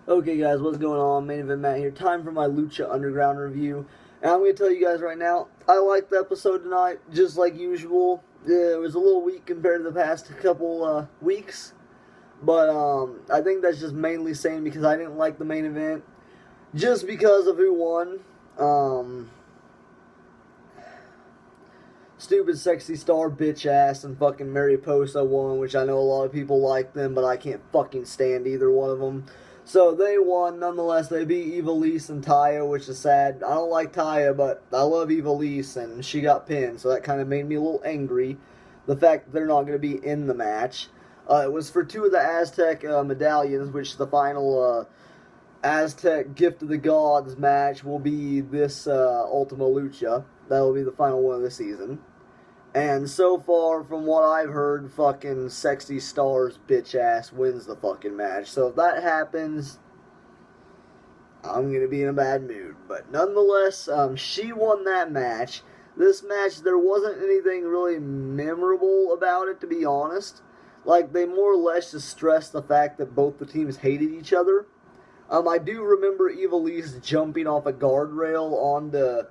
Okay guys, what's going on? Main Event Matt here. Time for my Lucha Underground review. And I'm going to tell you guys right now, I liked the episode tonight, just like usual. It was a little weak compared to the past couple weeks. But I think that's just mainly saying because I didn't like the main event. Just because of who won. Stupid sexy star bitch ass and fucking Mariposa won, which I know a lot of people like them, but I can't fucking stand either one of them. So they won, nonetheless. They beat Ivelisse and Taya, which is sad. I don't like Taya, but I love Ivelisse, and she got pinned, so that kind of made me a little angry. The fact that they're not going to be in the match. It was for two of the Aztec medallions, which the final Aztec Gift of the Gods match will be this Ultima Lucha. That'll be the final one of the season. And so far, from what I've heard, fucking Sexy Stars bitch ass wins the fucking match. So if that happens, I'm going to be in a bad mood. But nonetheless, she won that match. This match, there wasn't anything really memorable about it, to be honest. Like, they more or less just stressed the fact that both the teams hated each other. I do remember Ivelisse jumping off a guardrail onto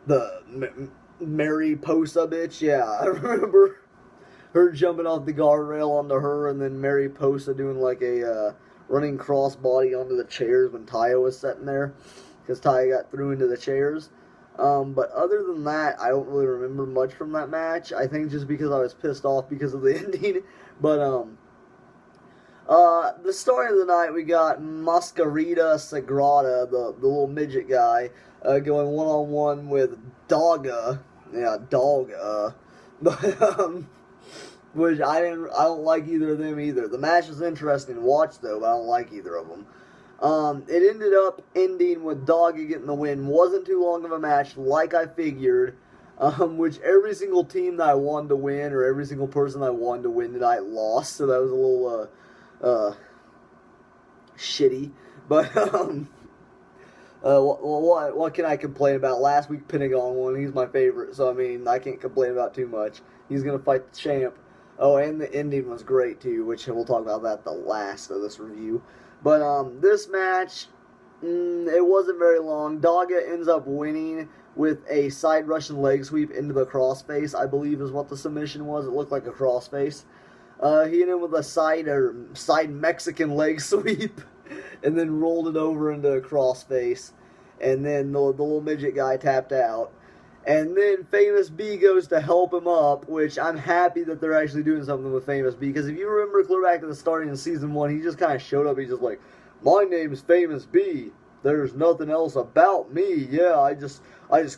the Mariposa bitch. Yeah, I remember her jumping off the guardrail onto her, and then Mariposa doing like a running crossbody onto the chairs when Taya was sitting there, because Taya got through into the chairs. But other than that, I don't really remember much from that match. I think just because I was pissed off because of the ending. But the story of the night, we got Mascarita Sagrada, the little midget guy, going one-on-one with Dogga. Yeah, Dogga. But, which I don't like either of them either. The match was interesting to watch, though, but I don't like either of them. It ended up ending with Dogga getting the win. Wasn't too long of a match, like I figured. Which every single team that I wanted to win, or every single person I wanted to win tonight lost, so that was a little, shitty. But, what can I complain about? Last week, Pentagon won. He's my favorite, so, I mean, I can't complain about too much. He's going to fight the champ. Oh, and the ending was great, too, which we'll talk about that the last of this review. But, this match, it wasn't very long. Dogga ends up winning with a side Russian leg sweep into the crossface, I believe is what the submission was. It looked like a crossface. He ended with a side Mexican leg sweep, and then rolled it over into a crossface. And then the little midget guy tapped out. And then Famous B goes to help him up, which I'm happy that they're actually doing something with Famous B, because if you remember clear back to the starting of Season 1, he just kind of showed up, he's just like, my name's Famous B, there's nothing else about me, yeah, I just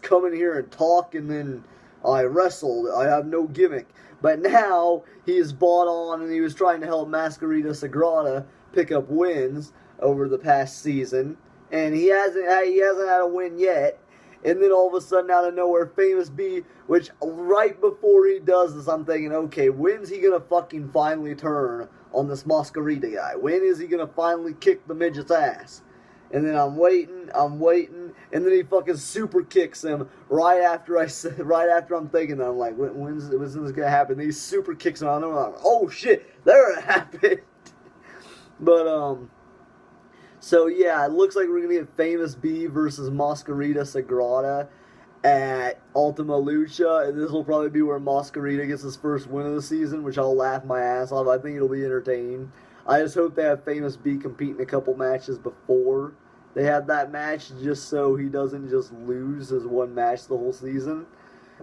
come in here and talk, and then I wrestle, I have no gimmick. But now, he is bought on, and he was trying to help Mascarita Sagrada pick up wins over the past season, and he hasn't had a win yet. And then all of a sudden, out of nowhere, Famous B, which right before he does this, I'm thinking, okay, when's he going to fucking finally turn on this Mascarita guy? When is he going to finally kick the midget's ass? And then I'm waiting, and then he fucking super kicks him right after I'm thinking that. I'm like, when's this going to happen? And he super kicks him out, and I'm like, oh shit, there it happened. But, so yeah, it looks like we're going to get Famous B versus Mascarita Sagrada at Ultima Lucha, and this will probably be where Mascarita gets his first win of the season, which I'll laugh my ass off. I think it'll be entertaining. I just hope they have Famous B compete in a couple matches before they have that match, just so he doesn't just lose his one match the whole season.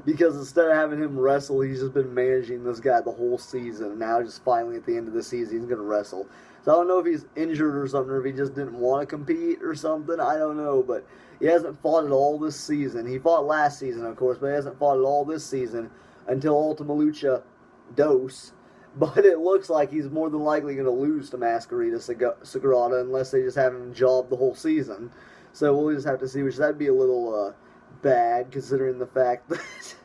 Because instead of having him wrestle, he's just been managing this guy the whole season. And now just finally at the end of the season, he's going to wrestle. So I don't know if he's injured or something, or if he just didn't want to compete or something. I don't know, but he hasn't fought at all this season. He fought last season, of course, but he hasn't fought at all this season until Ultima Lucha Dos. But it looks like he's more than likely going to lose to Mascarita Sagrada unless they just have him job the whole season. So we'll just have to see, which that'd be a little bad, considering the fact that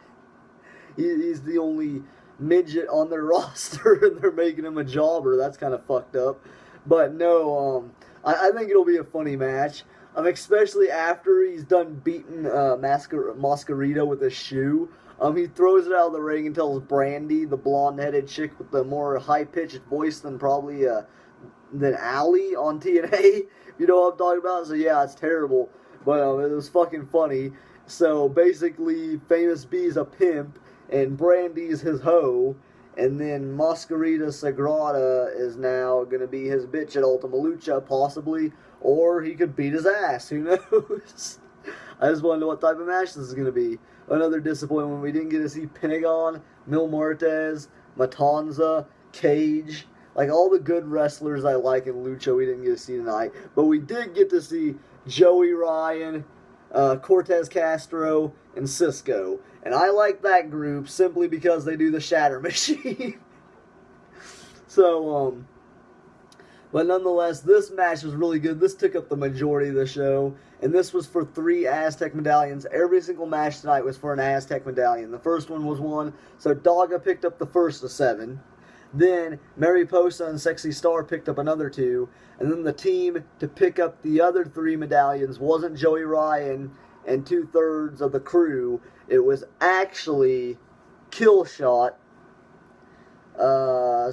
he's the only midget on their roster and they're making him a jobber. That's kind of fucked up. But no, I think it'll be a funny match. Especially after he's done beating Mascarita with a shoe. He throws it out of the ring and tells Brandy, the blonde-headed chick with the more high-pitched voice than probably than Ali on TNA. You know what I'm talking about? So yeah, it's terrible, but it was fucking funny. So basically, Famous B's a pimp, and Brandy's his hoe, and then Mascarita Sagrada is now going to be his bitch at Ultima Lucha, possibly, or he could beat his ass. Who knows? I just want to know what type of match this is going to be. Another disappointment. We didn't get to see Pentagon, Mil Muertes, Matanza, Cage. Like, all the good wrestlers I like in Lucha, we didn't get to see tonight. But we did get to see Joey Ryan, Cortez Castro, and Cisco. And I like that group simply because they do the Shatter Machine. So, but nonetheless, this match was really good. This took up the majority of the show. And this was for 3 Aztec medallions. Every single match tonight was for an Aztec medallion. The first one was 1. So Daga picked up the first of 7. Then Mariposa and Sexy Star picked up another 2. And then the team to pick up the other 3 medallions wasn't Joey Ryan and 2/3 of the crew. It was actually Killshot, the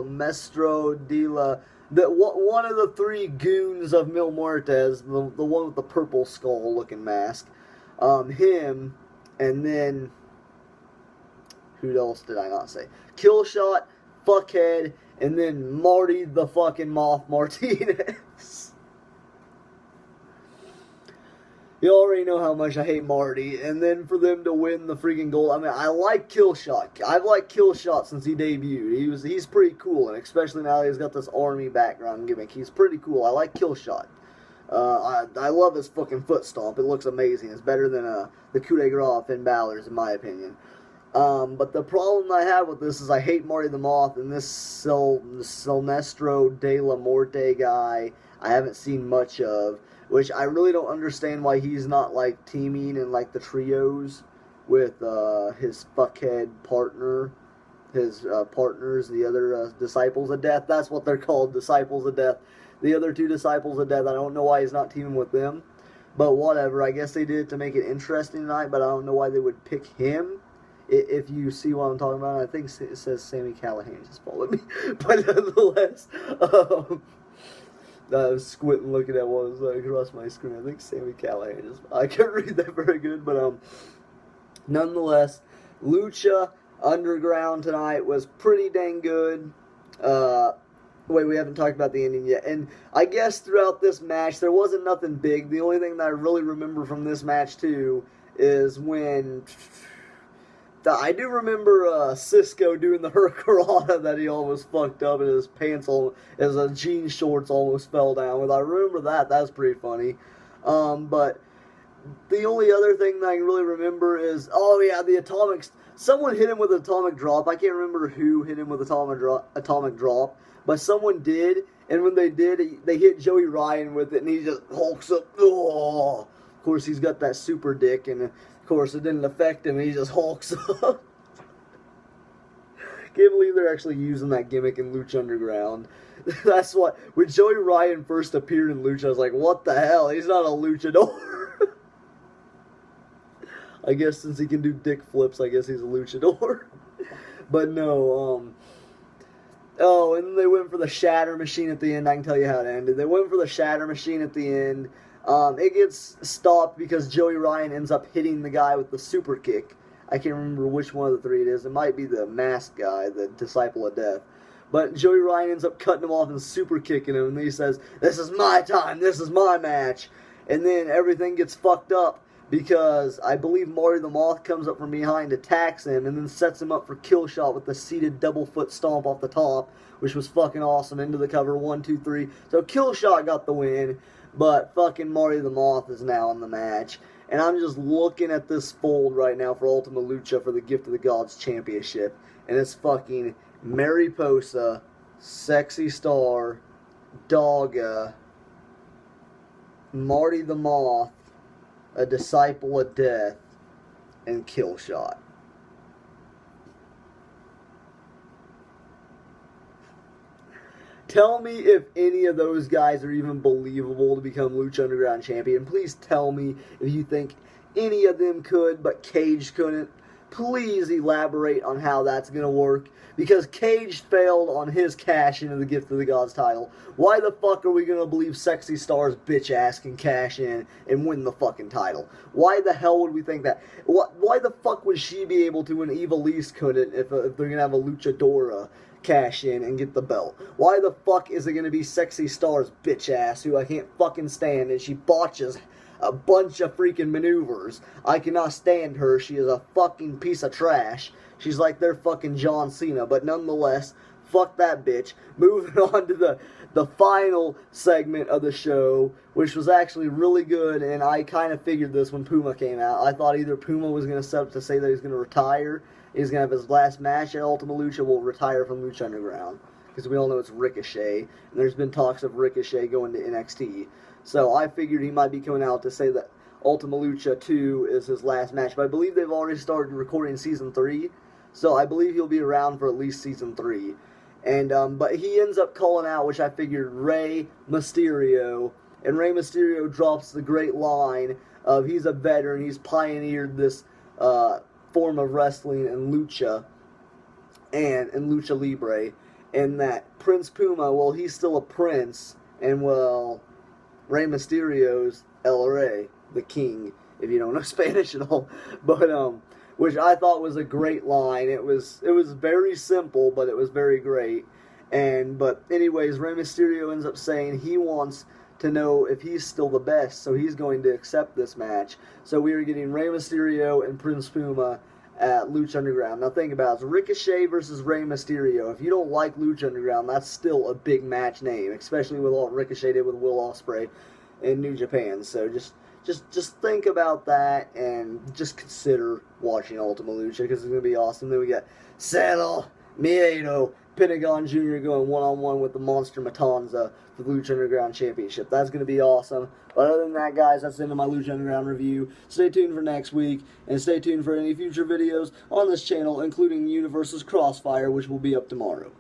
Mestro Dila, one of the 3 goons of Mil Muertes, the one with the purple skull looking mask, him, and then who else did I not say? Killshot, Fuckhead, and then Marty the fucking Moth Martinez. You already know how much I hate Marty, and then for them to win the freaking gold. I mean, I like Killshot. I've liked Killshot since he debuted. He's pretty cool, and especially now that he's got this army background gimmick. He's pretty cool. I like Killshot. I love his fucking foot stomp. It looks amazing. It's better than the coup de grace of Finn Balor's, in my opinion. But the problem I have with this is I hate Marty the Moth, and this Silvestro de la Morte guy I haven't seen much of. Which I really don't understand why he's not, like, teaming in, like, the trios with his fuckhead partner, his partners, the other Disciples of Death. That's what they're called, Disciples of Death. The other 2 Disciples of Death, I don't know why he's not teaming with them. But whatever, I guess they did it to make it interesting tonight, but I don't know why they would pick him. If you see what I'm talking about, I think it says Sami Callihan just followed me. But nonetheless, I was squinting looking at what was across my screen. I think Sami Callihan I can't read that very good, but nonetheless, Lucha Underground tonight was pretty dang good. Wait, we haven't talked about the ending yet. And I guess throughout this match, there wasn't nothing big. The only thing that I really remember from this match, too, is when I do remember Cisco doing the hurricanrana that he almost fucked up and his pants, his jean shorts almost fell down with. I remember that. That's pretty funny. But the only other thing that I can really remember is, oh yeah, the atomic. Someone hit him with an atomic drop. I can't remember who hit him with atomic drop, but someone did. And when they did, they hit Joey Ryan with it, and he just hulks up. Oh, of course he's got that super dick, and of course it didn't affect him. He just hulks up. Can't believe they're actually using that gimmick in Lucha Underground. That's what, when Joey Ryan first appeared in Lucha, I was like, what the hell? He's not a luchador. I guess since he can do dick flips, I guess he's a luchador. But no, oh, and then they went for the Shatter Machine at the end. I can tell you how it ended. They went for the Shatter Machine at the end. It gets stopped because Joey Ryan ends up hitting the guy with the super kick. I can't remember which one of the 3 it is. It might be the masked guy, the Disciple of Death. But Joey Ryan ends up cutting him off and super kicking him. And he says, "This is my time. This is my match." And then everything gets fucked up because I believe Marty the Moth comes up from behind, attacks him, and then sets him up for Killshot with the seated double foot stomp off the top, which was fucking awesome. Into the cover, 1, 2, 3. So Killshot got the win, but fucking Marty the Moth is now in the match. And I'm just looking at this fold right now for Ultima Lucha for the Gift of the Gods Championship. And it's fucking Mariposa, Sexy Star, Daga, Marty the Moth, a Disciple of Death, and Killshot. Tell me if any of those guys are even believable to become Lucha Underground champion. Please tell me if you think any of them could, but Cage couldn't. please elaborate on how that's going to work? Because Cage failed on his cash into the Gift of the Gods title. Why the fuck are we going to believe Sexy Star's bitch ass can cash in and win the fucking title? Why the hell would we think that? Why the fuck would she be able to when Ivelisse couldn't if they're going to have a luchadora cash in and get the belt? Why the fuck is it going to be Sexy Star's bitch ass, who I can't fucking stand, and she botches a bunch of freaking maneuvers? I cannot stand her. She is a fucking piece of trash. She's like their fucking John Cena, but nonetheless, fuck that bitch. Moving on to the final segment of the show, which was actually really good, and I kind of figured this when Puma came out. I thought either Puma was going to set up to say that he's going to retire, he's going to have his last match at Ultimate Lucha, will retire from Lucha Underground, because we all know it's Ricochet, and there's been talks of Ricochet going to NXT. So I figured he might be coming out to say that Ultima Lucha 2 is his last match, but I believe they've already started recording Season 3, so I believe he'll be around for at least Season 3. And but he ends up calling out, which I figured, Rey Mysterio, and Rey Mysterio drops the great line of he's a veteran, he's pioneered this form of wrestling and lucha, and Lucha Libre, and that Prince Puma, well, he's still a prince, and well, Rey Mysterio's El Rey, the king, if you don't know Spanish at all. But which I thought was a great line. It was very simple, but it was very great. But anyways, Rey Mysterio ends up saying he wants to know if he's still the best, so he's going to accept this match. So we are getting Rey Mysterio and Prince Puma at Lucha Underground. Now think about it, it's Ricochet versus Rey Mysterio. If you don't like Lucha Underground, that's still a big match name, especially with what Ricochet did with Will Ospreay in New Japan. So just think about that and just consider watching Ultima Lucha, because it's going to be awesome. Then we got Cero Miedo, Pentagon Jr. going one-on-one with the Monster Matanza for the Lucha Underground Championship. That's going to be awesome. But other than that, guys, that's the end of my Lucha Underground review. Stay tuned for next week, and stay tuned for any future videos on this channel, including Universe's Crossfire, which will be up tomorrow.